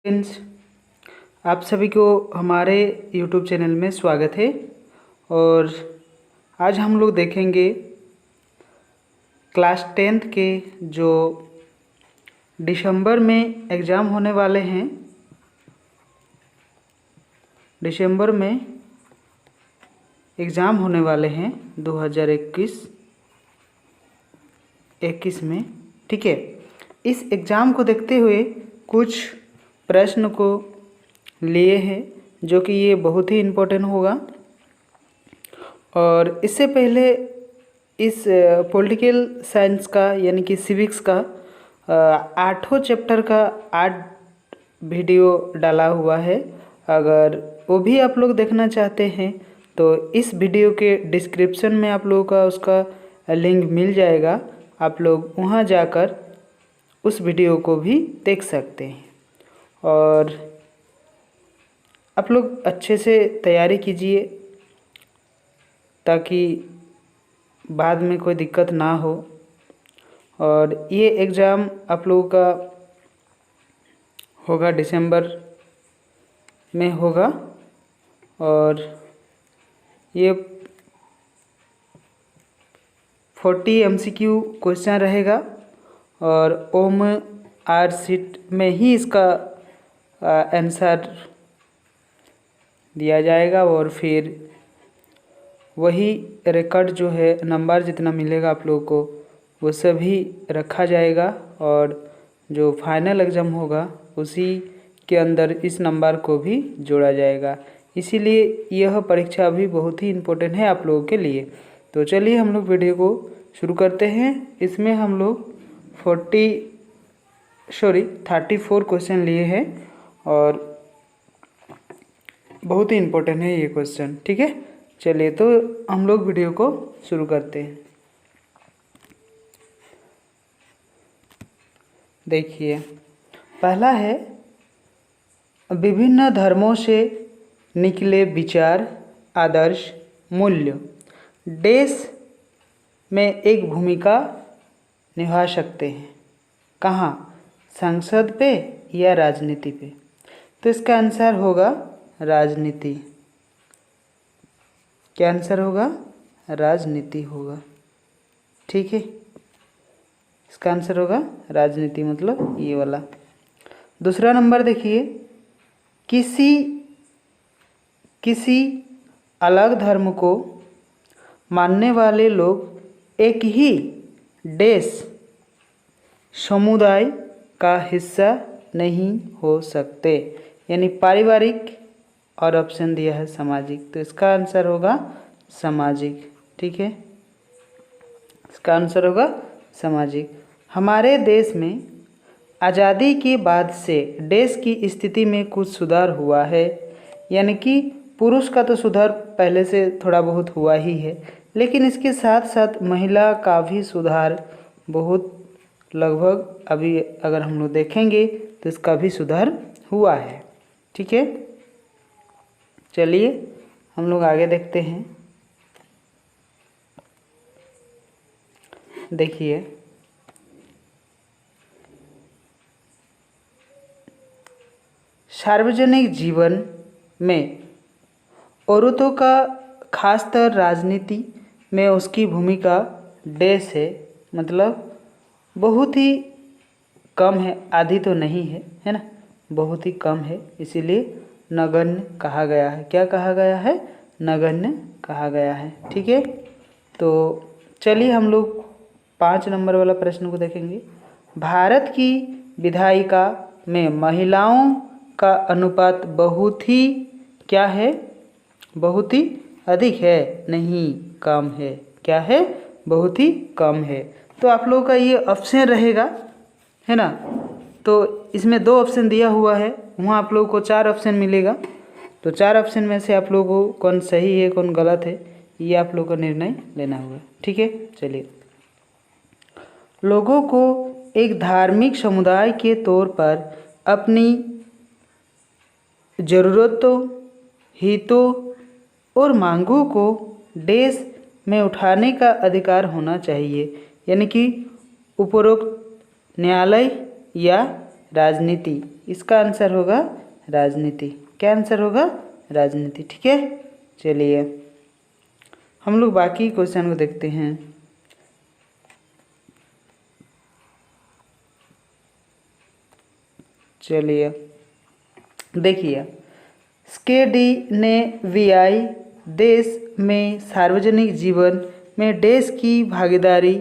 Friends, आप सभी को हमारे YouTube चैनल में स्वागत है। और आज हम लोग देखेंगे क्लास 10th के जो दिसंबर में एग्ज़ाम होने वाले हैं। दिसंबर में एग्ज़ाम होने वाले हैं 2021 में, ठीक है। इस एग्ज़ाम को देखते हुए कुछ प्रश्न को लिए हैं जो कि ये बहुत ही इम्पोर्टेंट होगा। और इससे पहले इस पॉलिटिकल साइंस का यानी कि सिविक्स का 8 चैप्टर का 8 वीडियो डाला हुआ है। अगर वो भी आप लोग देखना चाहते हैं तो इस वीडियो के डिस्क्रिप्शन में आप लोगों का उसका लिंक मिल जाएगा। आप लोग वहां जाकर उस वीडियो को भी देख सकते हैं। और आप लोग अच्छे से तैयारी कीजिए ताकि बाद में कोई दिक्कत ना हो। और ये एग्ज़ाम आप लोगों का होगा दिसंबर में होगा। और ये 40 MCQ क्वेश्चन रहेगा और OMR शीट में ही इसका आंसर दिया जाएगा। और फिर वही रिकॉर्ड जो है, नंबर जितना मिलेगा आप लोगों को वो सभी रखा जाएगा। और जो फाइनल एग्ज़ाम होगा उसी के अंदर इस नंबर को भी जोड़ा जाएगा। इसीलिए यह परीक्षा भी बहुत ही इम्पोर्टेंट है आप लोगों के लिए। तो चलिए हम लोग वीडियो को शुरू करते हैं। इसमें हम लोग 34 क्वेश्चन लिए हैं और बहुत ही इम्पोर्टेंट है ये क्वेश्चन, ठीक है। चलिए तो हम लोग वीडियो को शुरू करते हैं। देखिए, पहला है विभिन्न धर्मों से निकले विचार, आदर्श, मूल्य देश में एक भूमिका निभा सकते हैं। कहाँ? संसद पे या राजनीति पे? तो इसका आंसर होगा राजनीति। क्या आंसर होगा? राजनीति होगा, ठीक है। इसका आंसर होगा राजनीति, मतलब ये वाला। दूसरा नंबर देखिए, किसी अलग धर्म को मानने वाले लोग एक ही देश समुदाय का हिस्सा नहीं हो सकते। यानी पारिवारिक, और ऑप्शन दिया है सामाजिक। तो इसका आंसर होगा सामाजिक, ठीक है। इसका आंसर होगा सामाजिक। हमारे देश में आज़ादी के बाद से देश की स्थिति में कुछ सुधार हुआ है। यानी कि पुरुष का तो सुधार पहले से थोड़ा बहुत हुआ ही है, लेकिन इसके साथ साथ महिला का भी सुधार बहुत लगभग अभी अगर हम लोग देखेंगे तो इसका भी सुधार हुआ है, ठीक है। चलिए हम लोग आगे देखते हैं। देखिए, सार्वजनिक जीवन में औरतों का खासकर राजनीति में उसकी भूमिका देश है, मतलब बहुत ही कम है। आधी तो नहीं है ना, बहुत ही कम है। इसीलिए नगण्य कहा गया है। क्या कहा गया है? नगण्य कहा गया है, ठीक है। तो चलिए हम लोग 5 नंबर वाला प्रश्न को देखेंगे। भारत की विधायिका में महिलाओं का अनुपात बहुत ही क्या है? बहुत ही अधिक है, नहीं कम है। क्या है? बहुत ही कम है। तो आप लोगों का ये ऑप्शन रहेगा, है ना। तो इसमें 2 ऑप्शन दिया हुआ है, वहाँ आप लोगों को 4 ऑप्शन मिलेगा। तो 4 ऑप्शन में से आप लोगों को कौन सही है कौन गलत है ये आप लोगों को निर्णय लेना होगा, ठीक है। चलिए, लोगों को एक धार्मिक समुदाय के तौर पर अपनी ज़रूरतों, हितों और मांगों को देश में उठाने का अधिकार होना चाहिए। यानी कि उपरोक्त न्यायालय या राजनीति। इसका आंसर होगा राजनीति। क्या आंसर होगा? राजनीति। ठीक है, चलिए हम लोग बाकी क्वेश्चन को देखते हैं। चलिए देखिए, स्कैंडिनेवियाई देश में सार्वजनिक जीवन में देश की भागीदारी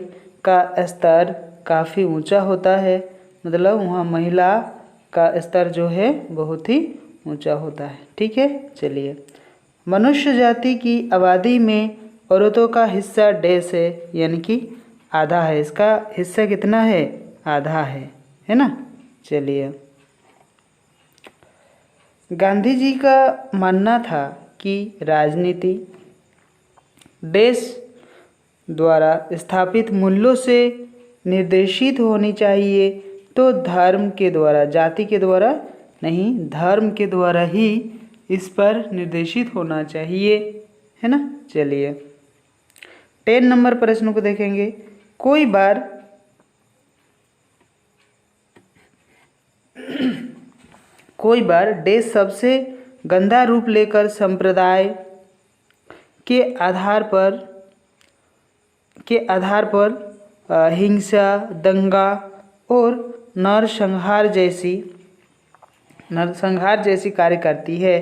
का स्तर काफ़ी ऊंचा होता है। मतलब वहाँ महिला का स्तर जो है बहुत ही ऊंचा होता है। ठीक है, चलिए मनुष्य जाति की आबादी में औरतों का हिस्सा देश है, यानी कि आधा है। इसका हिस्सा कितना है? आधा है ना। चलिए, गांधी जी का मानना था कि राजनीति देश द्वारा स्थापित मूल्यों से निर्देशित होनी चाहिए, तो धर्म के द्वारा, जाति के द्वारा नहीं, धर्म के द्वारा ही इस पर निर्देशित होना चाहिए, है ना। चलिए 10 नंबर प्रश्न को देखेंगे। कोई बार देश सबसे गंदा रूप लेकर संप्रदाय के आधार पर हिंसा, दंगा और नरसंहार जैसी कार्य करती है,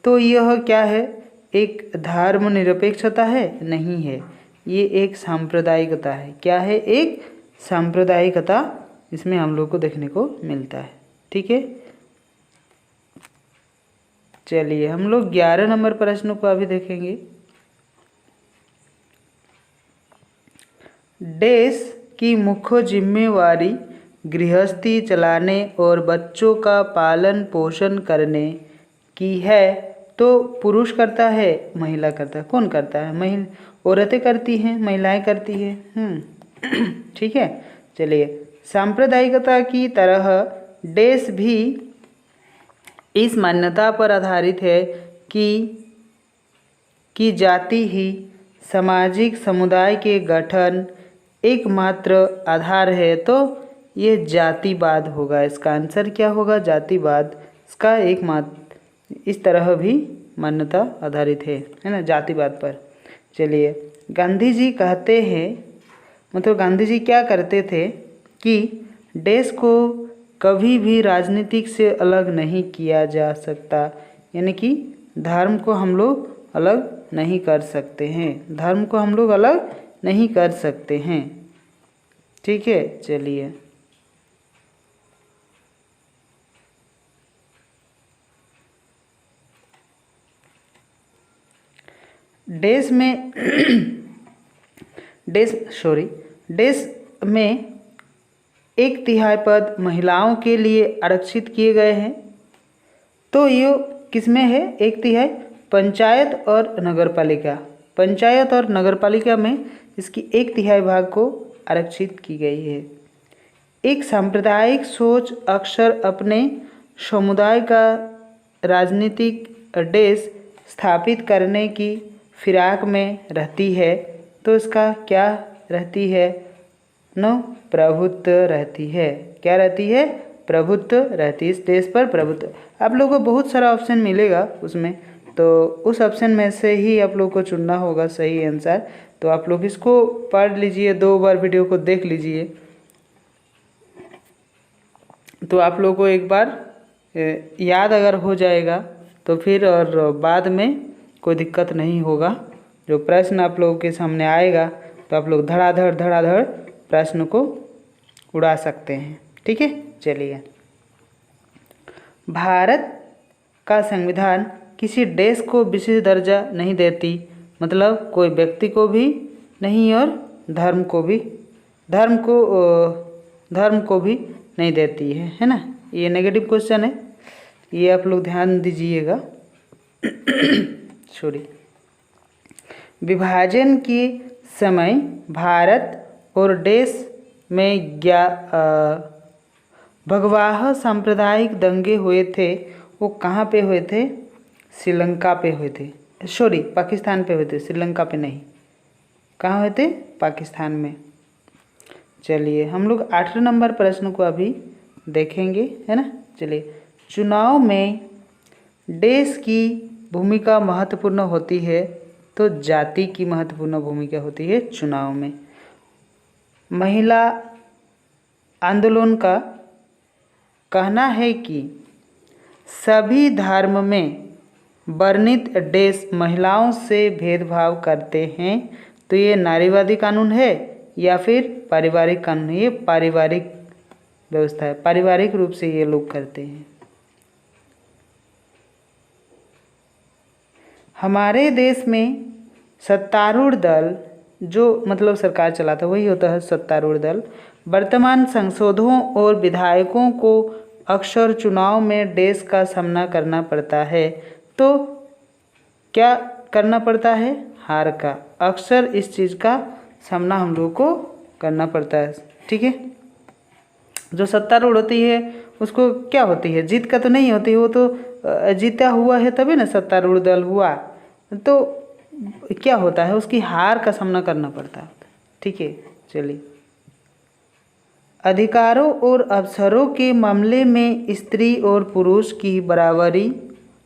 तो यह क्या है? एक धर्मनिरपेक्षता है? नहीं है, ये एक सांप्रदायिकता है। क्या है? एक सांप्रदायिकता इसमें हम लोग को देखने को मिलता है। ठीक है, चलिए हम लोग 11 नंबर प्रश्न को अभी देखेंगे। देश की मुख्य जिम्मेवारी गृहस्थी चलाने और बच्चों का पालन पोषण करने की है, तो पुरुष करता है, महिला करता है? कौन करता है? औरतें करती हैं, महिलाएं करती हैं। ठीक है, चलिए सांप्रदायिकता की तरह देश भी इस मान्यता पर आधारित है कि जाति ही सामाजिक समुदाय के गठन एकमात्र आधार है, तो ये जातिवाद होगा। इसका आंसर क्या होगा? जातिवाद। इसका एकमात्र इस तरह भी मान्यता आधारित है ना, जातिवाद पर। चलिए गांधी जी कहते हैं, मतलब गांधी जी क्या करते थे कि देश को कभी भी राजनीतिक से अलग नहीं किया जा सकता, यानी कि धर्म को हम लोग अलग नहीं कर सकते हैं, धर्म को हम लोग अलग नहीं कर सकते हैं। ठीक है, चलिए देश में 1/3 पद महिलाओं के लिए आरक्षित किए गए हैं, तो ये किसमें है? 1/3 पंचायत और नगरपालिका। पंचायत और नगरपालिका में इसकी 1/3 भाग को आरक्षित की गई है। एक सांप्रदायिक सोच अक्सर अपने समुदाय का राजनीतिक देश स्थापित करने की फिराक में रहती है, तो इसका क्या रहती है? प्रभुत्व रहती है। क्या रहती है? प्रभुत्व रहती है। इस देश पर प्रभुत्व। आप लोगों को बहुत सारा ऑप्शन मिलेगा उसमें, तो उस ऑप्शन में से ही आप लोग को चुनना होगा सही आंसर। तो आप लोग इसको पढ़ लीजिए, 2 बार वीडियो को देख लीजिए, तो आप लोग को एक बार याद अगर हो जाएगा तो फिर और बाद में कोई दिक्कत नहीं होगा। जो प्रश्न आप लोगों के सामने आएगा तो आप लोग धड़ाधड़ प्रश्न को उड़ा सकते हैं। ठीक है, चलिए भारत का संविधान किसी देश को विशेष दर्जा नहीं देती, मतलब कोई व्यक्ति को भी नहीं और धर्म को भी नहीं देती है ना। ये नेगेटिव क्वेश्चन है, ये आप लोग ध्यान दीजिएगा। विभाजन के समय भारत और देश में भगवाह सांप्रदायिक दंगे हुए थे। वो कहाँ पे हुए थे? श्रीलंका पे हुए थे, पाकिस्तान पे हुए थे, श्रीलंका पे नहीं। कहाँ हुए थे? पाकिस्तान में। चलिए हम लोग 8 नंबर प्रश्न को अभी देखेंगे, है ना। चलिए, चुनाव में देश की भूमिका महत्वपूर्ण होती है, तो जाति की महत्वपूर्ण भूमिका होती है चुनाव में। महिला आंदोलन का कहना है कि सभी धर्म में वर्णित देश महिलाओं से भेदभाव करते हैं, तो ये नारीवादी कानून है या फिर पारिवारिक कानून है। ये पारिवारिक व्यवस्था है, पारिवारिक रूप से ये लोग करते हैं। हमारे देश में सत्तारूढ़ दल, जो मतलब सरकार चलाता है वही होता है सत्तारूढ़ दल, वर्तमान सांसदों और विधायकों को अक्सर चुनाव में देश का सामना करना पड़ता है। तो क्या करना पड़ता है? हार का। अक्सर इस चीज़ का सामना हम लोग को करना पड़ता है, ठीक है। जो सत्तारूढ़ होती है उसको क्या होती है? जीत का तो नहीं होती है, वो तो जीता हुआ है तभी ना सत्तारूढ़ दल हुआ। तो क्या होता है, उसकी हार का सामना करना पड़ता है, ठीक है। चलिए, अधिकारों और अवसरों के मामले में स्त्री और पुरुष की बराबरी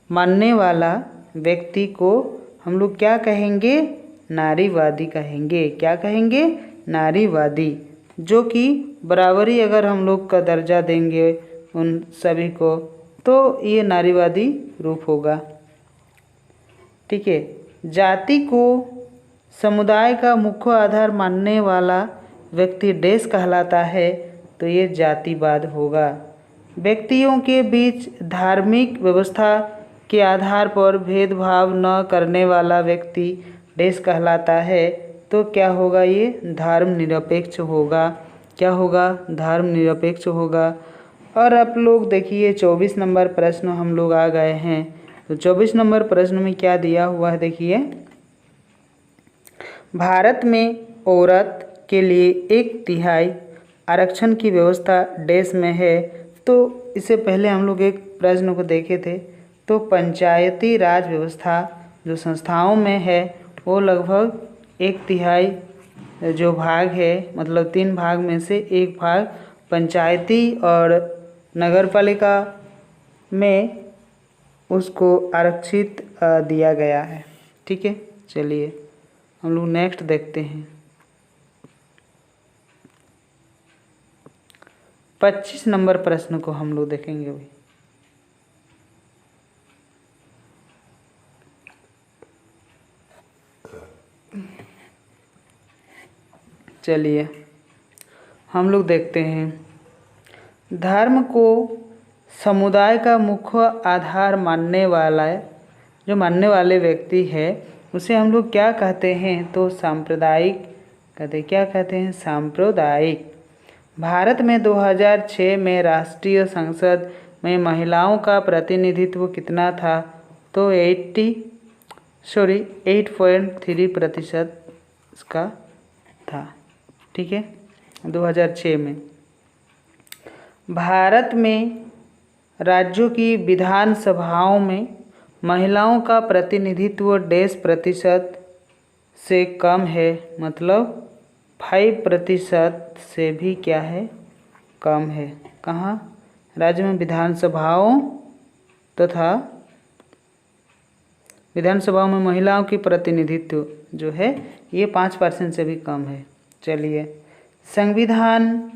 मानने वाला व्यक्ति को हम लोग क्या कहेंगे? नारीवादी कहेंगे। क्या कहेंगे? नारीवादी। जो कि बराबरी अगर हम लोग का दर्जा देंगे उन सभी को, तो ये नारीवादी रूप होगा, ठीक है। जाति को समुदाय का मुख्य आधार मानने वाला व्यक्ति देश कहलाता है, तो ये जातिवाद होगा। व्यक्तियों के बीच धार्मिक व्यवस्था के आधार पर भेदभाव न करने वाला व्यक्ति देश कहलाता है, तो क्या होगा? ये धर्मनिरपेक्ष होगा। क्या होगा? धर्मनिरपेक्ष होगा। और आप लोग देखिए 24 नंबर प्रश्न हम लोग आ गए हैं। तो 24 नंबर प्रश्न में क्या दिया हुआ है देखिए, भारत में औरत के लिए 1/3 आरक्षण की व्यवस्था देश में है। तो इससे पहले हम लोग एक प्रश्न को देखे थे, तो पंचायती राज व्यवस्था जो संस्थाओं में है वो लगभग 1/3 जो भाग है, मतलब 3 भाग में से 1 भाग पंचायती और नगरपालिका में उसको आरक्षित दिया गया है, ठीक है। चलिए हम लोग नेक्स्ट देखते हैं। 25 नंबर प्रश्न को हम लोग देखेंगे अभी। चलिए हम लोग देखते हैं, धर्म को समुदाय का मुख्य आधार मानने वाला जो मानने वाले व्यक्ति है उसे हम लोग क्या कहते हैं? तो सांप्रदायिक कहते हैं। क्या कहते हैं? सांप्रदायिक। भारत में 2006 में राष्ट्रीय संसद में महिलाओं का प्रतिनिधित्व कितना था? तो 8.3% का था, ठीक है, 2006 में। भारत में राज्यों की विधानसभाओं में महिलाओं का प्रतिनिधित्व 10% से कम है, मतलब 5% से भी क्या है? कम है। कहाँ? राज्य में विधानसभाओं तथा विधानसभाओं में महिलाओं की प्रतिनिधित्व जो है ये 5% से भी कम है। चलिए, संविधान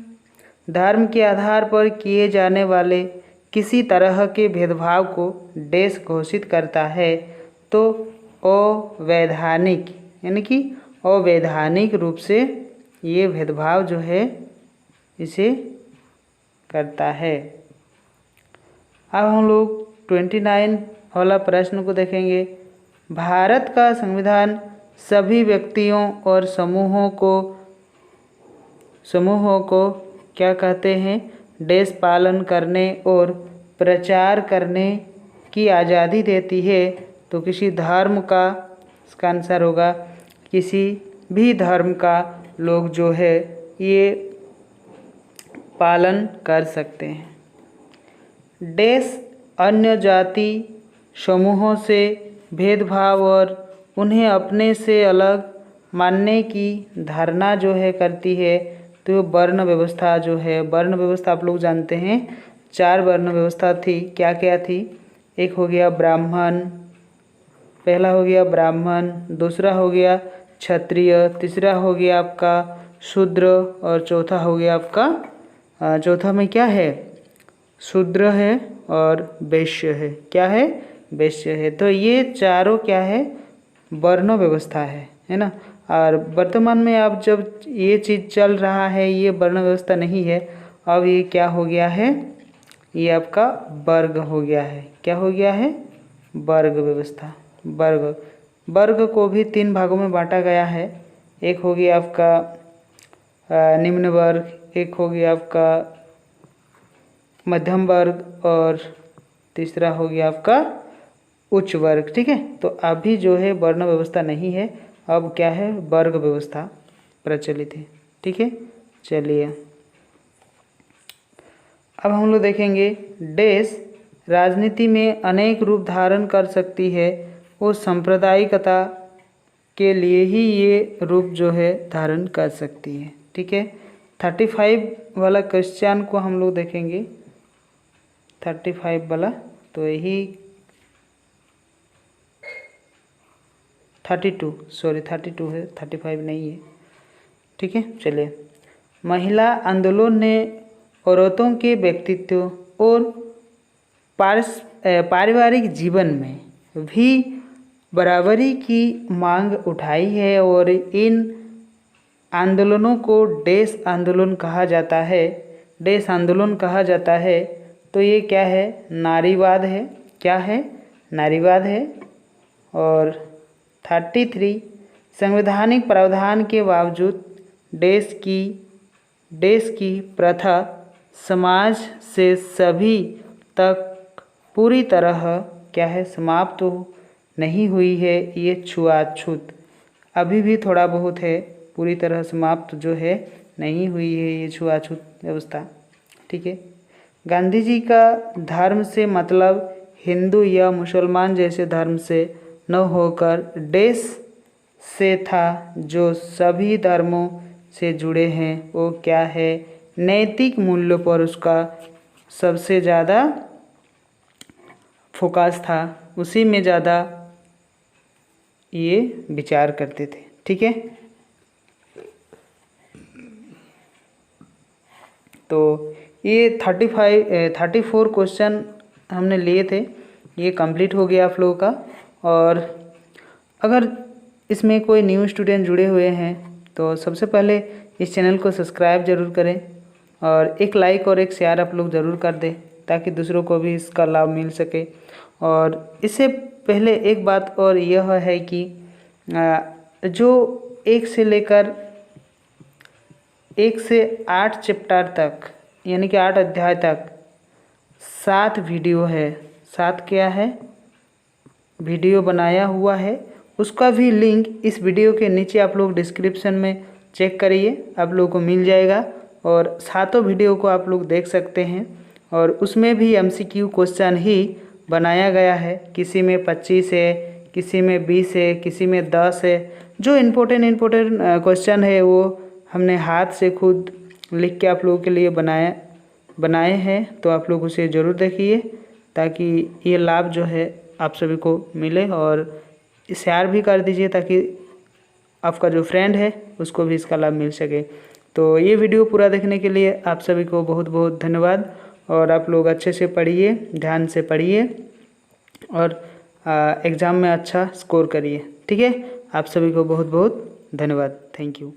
धर्म के आधार पर किए जाने वाले किसी तरह के भेदभाव को देश घोषित करता है, तो अवैधानिक, यानी कि अवैधानिक रूप से ये भेदभाव जो है इसे करता है। अब हम लोग 29 वाला प्रश्न को देखेंगे। भारत का संविधान सभी व्यक्तियों और समूहों को क्या कहते हैं? देश पालन करने और प्रचार करने की आज़ादी देती है। तो किसी धर्म का, इसका आंसर होगा किसी भी धर्म का लोग जो है ये पालन कर सकते हैं। देश अन्य जाति समूहों से भेदभाव और उन्हें अपने से अलग मानने की धारणा जो है करती है, तो ये वर्ण व्यवस्था जो है, वर्ण व्यवस्था आप लोग जानते हैं 4 वर्ण व्यवस्था थी। क्या क्या थी? एक हो गया ब्राह्मण, पहला हो गया ब्राह्मण, दूसरा हो गया क्षत्रिय, तीसरा हो गया आपका शूद्र और चौथा हो गया आपका चौथा में क्या है? शूद्र है और वैश्य है। क्या है? वैश्य है। तो ये चारों क्या है? वर्ण व्यवस्था है ना। और वर्तमान में आप जब ये चीज़ चल रहा है, ये वर्ण व्यवस्था नहीं है, अब ये क्या हो गया है? ये आपका वर्ग हो गया है। क्या हो गया है? वर्ग व्यवस्था। वर्ग, वर्ग को भी 3 भागों में बांटा गया है। एक हो गया आपका निम्न वर्ग, एक हो गया आपका मध्यम वर्ग और तीसरा हो गया आपका उच्च वर्ग। ठीक है, तो अभी जो है वर्ण व्यवस्था नहीं है, अब क्या है? वर्ग व्यवस्था प्रचलित है। ठीक है, चलिए अब हम लोग देखेंगे देश राजनीति में अनेक रूप धारण कर सकती है, वो सांप्रदायिकता के लिए ही ये रूप जो है धारण कर सकती है। ठीक है, 35 वाला क्वेश्चन को हम लोग देखेंगे। 35 वाला, तो यही 32 है, 35 नहीं है। ठीक है, चलिए। महिला आंदोलन ने औरतों के व्यक्तित्व और पारिवारिक जीवन में भी बराबरी की मांग उठाई है और इन आंदोलनों को देश आंदोलन कहा जाता है। देश आंदोलन कहा जाता है। तो ये क्या है? नारीवाद है। क्या है? नारीवाद है। और 33 संवैधानिक प्रावधान के बावजूद देश की प्रथा समाज से सभी तक पूरी तरह क्या है? समाप्त नहीं हुई है। ये छुआछूत अभी भी थोड़ा बहुत है, पूरी तरह समाप्त जो है नहीं हुई है ये छुआछूत व्यवस्था। ठीक है, गांधी जी का धर्म से मतलब हिंदू या मुसलमान जैसे धर्म से न होकर देश से था, जो सभी धर्मों से जुड़े हैं। वो क्या है? नैतिक मूल्यों पर उसका सबसे ज़्यादा फोकस था, उसी में ज़्यादा ये विचार करते थे। ठीक है, तो ये 34 क्वेश्चन हमने लिए थे, ये कंप्लीट हो गया आप लोगों का। और अगर इसमें कोई न्यू स्टूडेंट जुड़े हुए हैं तो सबसे पहले इस चैनल को सब्सक्राइब ज़रूर करें और एक लाइक और एक शेयर आप लोग ज़रूर कर दें, ताकि दूसरों को भी इसका लाभ मिल सके। और इससे पहले एक बात और यह है कि जो 1 से लेकर 1 से 8 चैप्टर तक, यानी कि 8 अध्याय तक 7 वीडियो है। 7 क्या है? वीडियो बनाया हुआ है। उसका भी लिंक इस वीडियो के नीचे आप लोग डिस्क्रिप्शन में चेक करिए, आप लोगों को मिल जाएगा। और 7 वीडियो को आप लोग देख सकते हैं। और उसमें भी MCQ क्वेश्चन ही बनाया गया है। किसी में 25 है, किसी में 20 है, किसी में 10 है। जो इम्पोर्टेंट क्वेश्चन है वो हमने हाथ से खुद लिख के आप लोगों के लिए बनाए हैं। तो आप लोग उसे ज़रूर देखिए, ताकि ये लाभ जो है आप सभी को मिले। और शेयर भी कर दीजिए, ताकि आपका जो फ्रेंड है उसको भी इसका लाभ मिल सके। तो ये वीडियो पूरा देखने के लिए आप सभी को बहुत बहुत धन्यवाद। और आप लोग अच्छे से पढ़िए, ध्यान से पढ़िए और एग्ज़ाम में अच्छा स्कोर करिए। ठीक है, आप सभी को बहुत बहुत धन्यवाद। Thank you.